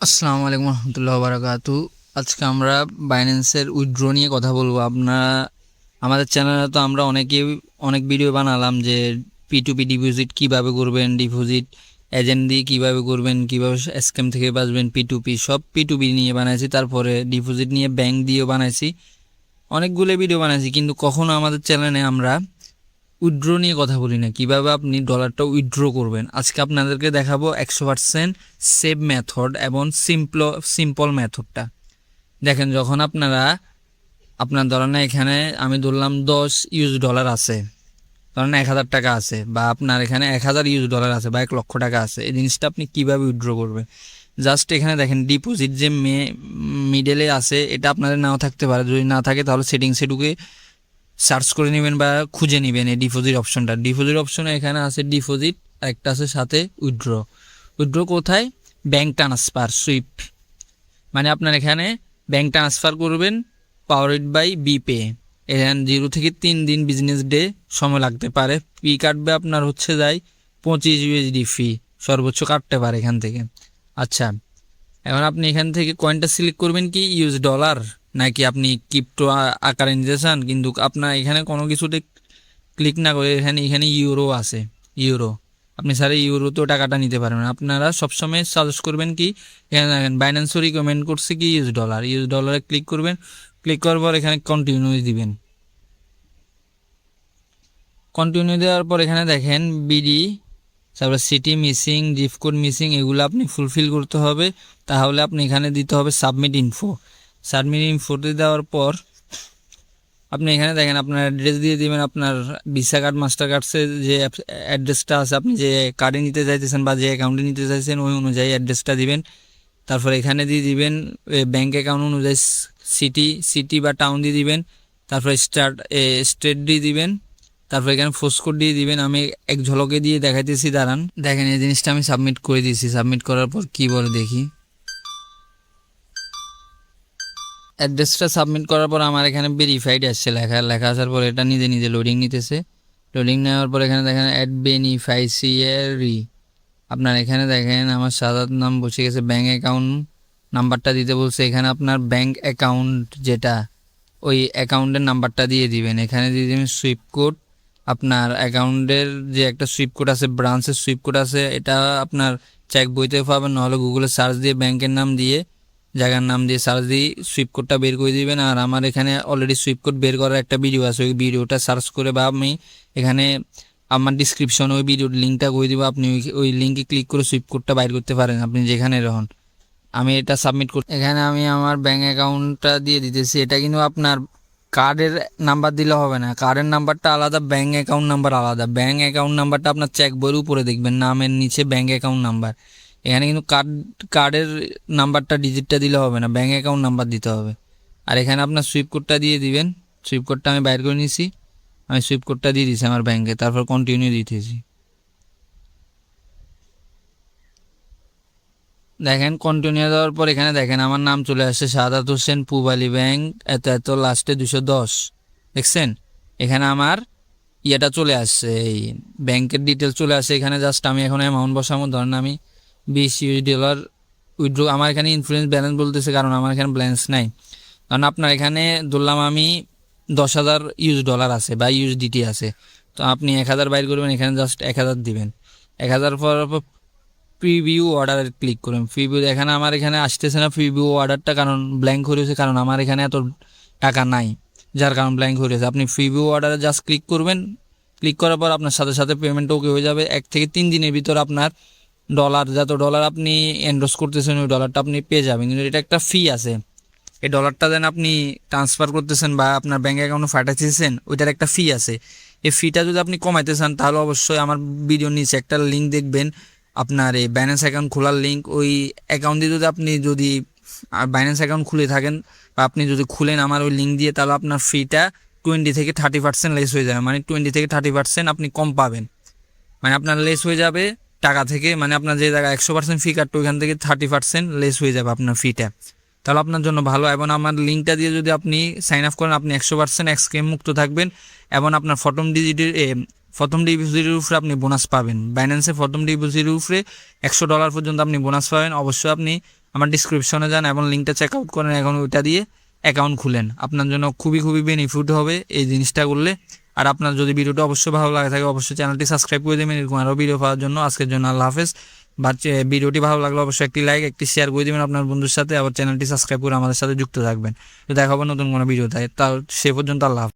আসসালামু আলাইকুম রহমতুল্লাহ বারাকাতু। আজকে আমরা বাইন্যান্সের উইথড্র নিয়ে কথা বলবো। আমাদের চ্যানেলে তো আমরা অনেক ভিডিও বানালাম যে P2P ডিপোজিট কিভাবে করবেন, ডিপোজিট এজেন্ট দিয়ে কিভাবে করবেন, কিভাবে স্ক্যাম থেকে বাঁচবেন, P2P সব P2P নিয়ে বানাইছি। তারপরে ডিপোজিট নিয়ে ব্যাংক দিয়েও বানাইছি, অনেকগুলো ভিডিও বানাইছি। কিন্তু কখনো আমাদের চ্যানেলে আমরা উইথড্র নিয়ে কথা বলি না, কীভাবে আপনি ডলারটা উইথড্র করবেন। আজকে আপনাদেরকে দেখাবো 100% সেভ মেথড এবং সিম্পল মেথডটা। দেখেন, যখন আপনার ধরেন এখানে আমি ধরলাম $10 আছে, ধরেন 1000 টাকা আছে, বা আপনার এখানে $1000 আছে বা $1,00,000 আছে, এই জিনিসটা আপনি কীভাবে উইথড্র করবেন। জাস্ট এখানে দেখেন ডিপোজিট যে মিডলে আছে, এটা আপনাদের নাও থাকতে পারে। যদি না থাকে তাহলে সেটিংসে ঢুকে সার্চ করে নেবেন বা খুঁজে নেবেন এই ডিপোজিট অপশনটা। ডিপোজিট অপশনে এখানে আছে ডিপোজিট, একটা আছে সাথে উইথড্র। উইথড্র কোথায়? ব্যাংক ট্রান্সফার সুইফট, মানে আপনার এখানে ব্যাংক ট্রান্সফার করবেন পাওয়ারড বাই বিপে। এখানে 0 থেকে 3 দিন বিজনেস ডে সময় লাগতে পারে। ফি কাটবে আপনার হচ্ছে যায় $25 ফি, সর্বোচ্চ কাটতে পারে এখান থেকে। আচ্ছা, এখন আপনি এখান থেকে কয়েনটা সিলেক্ট করবেন কি ইউএস ডলার নাকি আপনি ক্রিপ্টো আকারে নিতে চান। কিন্তু আপনার এখানে কোনো কিছুতে ক্লিক না করে এখানে ইউরো আছে, ইউরো আপনি স্যার ইউরোতেও টাকাটা নিতে পারবেন। আপনারা সবসময় সাজেস্ট করবেন কি, এখানে দেখেন বাইন্যান্সও রিকমেন্ড করছে কি ইউএস ডলার। ইউএস ডলারে ক্লিক করবেন, ক্লিক করার পর এখানে কন্টিনিউ দিবেন। কন্টিনিউ দেওয়ার পর এখানে দেখেন বিডি, তারপরে city missing, zip code missing, এগুলো আপনি ফুলফিল করতে হবে। তাহলে আপনি এখানে দিতে হবে সাবমিট ইনফো। সাবমিট ইনফোতে দেওয়ার পর আপনি এখানে দেখেন আপনার অ্যাড্রেস দিয়ে দিবেন। আপনার ভিসা কার্ড, মাস্টার কার্ডসে যে অ্যাড্রেসটা আছে, আপনি যে কার্ডে নিতে চাইতেছেন বা যে অ্যাকাউন্টে নিতে চাইছেন ওই অনুযায়ী অ্যাড্রেসটা দিবেন। তারপর এখানে দিয়ে দিবেন ব্যাঙ্ক অ্যাকাউন্ট অনুযায়ী সিটি বা টাউন দিয়ে দিবেন। তারপরে স্টেট দিয়ে দিবেন। তারপর এখানে ফোর্স কোড দিয়ে দিবেন। আমি এক ঝলকে দিয়ে দেখাইতেছি, দাঁড়ান। দেখেন এই জিনিসটা আমি সাবমিট করে দিয়েছি। সাবমিট করার পর কি বলে দেখি। অ্যাড্রেসটা সাবমিট করার পর আমার এখানে ভেরিফাইড আসছে, লেখা লেখা আসার পর এটা নিজে নিজে লোডিং নিতেছে। লোডিং নেওয়ার পর এখানে দেখেন অ্যাড বেনিফাইসিয়ারি, আপনার এখানে দেখেন আমার সাধারণ নাম বসে গেছে। ব্যাঙ্ক অ্যাকাউন্ট নাম্বারটা দিতে বলছে। এখানে আপনার ব্যাঙ্ক অ্যাকাউন্ট যেটা, ওই অ্যাকাউন্টের নাম্বারটা দিয়ে দিবেন। এখানে দিয়ে দিবেন সুইফট কোড। আপনার অ্যাকাউন্টের যে একটা সুইফট কোড আছে, ব্রাঞ্চের সুইফট কোড আছে, এটা আপনার চেক বইতে পাবেন, নাহলে গুগলে সার্চ দিয়ে ব্যাংকের নাম দিয়ে, জায়গার নাম দিয়ে সার্চ দিয়ে সুইফট কোডটা বের করে দিবেন। আর আমার এখানে অলরেডি সুইফট কোড বের করার একটা ভিডিও আছে, ওই ভিডিওটা সার্চ করে বা আমি এখানে আমার ডিসক্রিপশনে ওই ভিডিওর লিঙ্কটা করে দিব। আপনি ওই লিঙ্কে ক্লিক করে সুইফট কোডটা বাইর করতে পারেন আপনি যেখানে রহন। আমি এটা সাবমিট করতে, এখানে আমি আমার ব্যাঙ্ক অ্যাকাউন্টটা দিয়ে দিতেছি। এটা কিন্তু আপনার কার্ডের নাম্বার দিলে হবে না, কার্ডের নাম্বারটা আলাদা, ব্যাঙ্ক অ্যাকাউন্ট নাম্বার আলাদা। ব্যাঙ্ক অ্যাকাউন্ট নাম্বারটা আপনার চেক বইয়ের উপরে দেখবেন, নামের নিচে ব্যাঙ্ক অ্যাকাউন্ট নাম্বার। এখানে কিন্তু কার্ডের নাম্বারটা ডিজিটটা দিলে হবে না, ব্যাঙ্ক অ্যাকাউন্ট নাম্বার দিতে হবে। আর এখানে আপনার সুইফট কোডটা দিয়ে দিবেন। সুইফট কোডটা আমি বাইর করে নিয়েছি, আমি সুইফট কোডটা দিয়ে দিয়েছি আমার ব্যাঙ্কে। তারপর কন্টিনিউ দিতেছি। দেখেন কন্টিনিউ দেওয়ার পর এখানে দেখেন আমার নাম চলে আসছে, সাদাত হোসেন, পূবালী ব্যাংক, এত এত, লাস্টে 210। দেখছেন এখানে আমার ইয়েটা চলে আসছে, এই ব্যাংকের ডিটেলস চলে আসছে। এখানে জাস্ট আমি এখন অ্যামাউন্ট বসাবো। ধরেন আমি $20 উইথড্র। আমার এখানে ইনফ্লুয়েন্স ব্যালেন্স বলতেছে, কারণ আমার এখানে ব্যালেন্স নাই। কারণ আপনার এখানে ধরলাম আমি $10,000 আছে বা ইউএসডিটি আছে, তো আপনি 1000 বাইর করবেন, এখানে জাস্ট 1000 দিবেন। 1000 পর প্রিভিউ অর্ডারে ক্লিক করুন। প্রিভিউ, এখানে আমার এখানে আসতেছে না প্রিভিউ অর্ডারটা, কারণ ব্ল্যাঙ্ক হয়েছে, কারণ আমার এখানে এত টাকা নাই, যার কারণ ব্ল্যাঙ্ক হয়েছে। আপনি প্রিভিউ অর্ডারে জাস্ট ক্লিক করবেন। ক্লিক করার পর আপনার সাথে সাথে পেমেন্ট ওকে হয়ে যাবে। 1 থেকে 3 দিনের ভিতর আপনার যত ডলার আপনি এন্ডোর্স করতেছেন ওই ডলারটা আপনি পেয়ে যাবেন। কিন্তু এটা একটা ফি আছে, এই ডলারটা যেন আপনি ট্রান্সফার করতেছেন বা আপনার ব্যাঙ্ক অ্যাকাউন্টে পাঠাচ্ছেন, ওইটার একটা ফি আছে। এই ফিটা যদি আপনি কমাইতে চান তাহলে অবশ্যই আমার ভিডিওর নিচে একটা লিঙ্ক দেখবেন, আপনার এই বাইন্যান্স অ্যাকাউন্ট খোলার লিঙ্ক। ওই অ্যাকাউন্ট দিয়ে যদি বাইন্যান্স অ্যাকাউন্ট খুলে থাকেন বা আপনি যদি খুলেন আমার ওই লিঙ্ক দিয়ে, তাহলে আপনার ফিটা 20 থেকে 30% লেস হয়ে যাবে। মানে 20 থেকে 30% আপনি কম পাবেন, মানে আপনার লেস হয়ে যাবে টাকা থেকে। মানে আপনার যে জায়গায় 100% ফি কাটতো ওইখান থেকে 30% লেস হয়ে যাবে আপনার ফিটা, তাহলে আপনার জন্য ভালো। এবং আমার লিঙ্কটা দিয়ে যদি আপনি সাইন আপ করেন, আপনি 100% স্ক্যাম মুক্ত থাকবেন। এবং আপনার প্রথম ডিপোজিটের উপরে আপনি বোনাস পাবেন। বাইন্যান্সে প্রথম ডিপোজিটের উপরে $100 পর্যন্ত আপনি বোনাস পাবেন। অবশ্যই আপনি আমার ডিসক্রিপশনে যান এবং লিঙ্কটা চেক আউট করেন, এখন ওইটা দিয়ে অ্যাকাউন্ট খুলেন। আপনার জন্য খুবই খুবই বেনিফিট হবে এই জিনিসটা করলে। আর আপনার যদি ভিডিওটা অবশ্যই ভালো লাগে থাকে অবশ্যই চ্যানেলটি সাবস্ক্রাইব করে দেবেন এরকম আরও ভিডিও পাওয়ার জন্য। আজকের জন্য আল্লাহ হাফেজ। বা ভিডিওটি ভালো লাগলে অবশ্যই একটি লাইক, একটি শেয়ার করে দেবেন আপনার বন্ধুর সাথে, আবার চ্যানেলটি সাবস্ক্রাইব করে আমাদের সাথে যুক্ত থাকবেন। তো দেখা হবে নতুন কোনো ভিডিও তাই সে পর্যন্ত আল্লাহ হাফেজ।